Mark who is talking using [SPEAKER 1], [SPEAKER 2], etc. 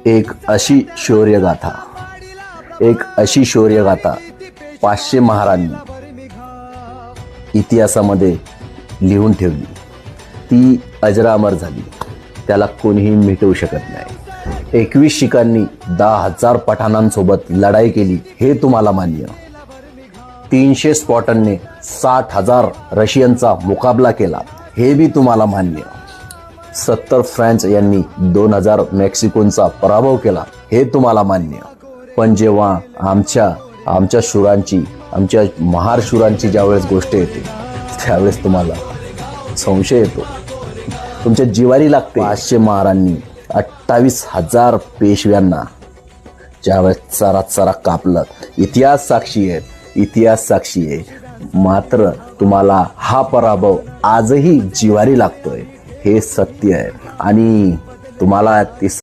[SPEAKER 1] एक अशी शौर्यगाथा, एक अशी शौर्यगाथा 500 महारांनी इतिहासामध्ये लिहून ठेवली. ती अजरामर झाली, त्याला कोणीही मिटवू शकत नाही. 21 शिखांनी 10,000 पठाणांसोबत लढाई केली, हे तुम्हाला मान्य. 300 स्पॉटनने 60,000 रशियनचा मुकाबला केला, हे बी तुम्हाला मान्य. 70 फ्रेंच यांनी 2000 मेक्सिकोनचा पराभव केला, हे तुम्हाला मान्य. पण जेव्हा आमच्या शूरांची, आमच्या महार शूरांची ज्यावेळेस गोष्ट येते, त्यावेळेस तुम्हाला संशय येतो, तुमच्या जिवारी लागते. 500 महारांनी 28,000 पेशव्यांना ज्यावेळेस चरा कापलं, इतिहास साक्षी आहे, इतिहास साक्षी आहे. मात्र तुम्हाला हा पराभव आजही जिवारी लागतोय, हे सत्य आहे. आणि तुम्हाला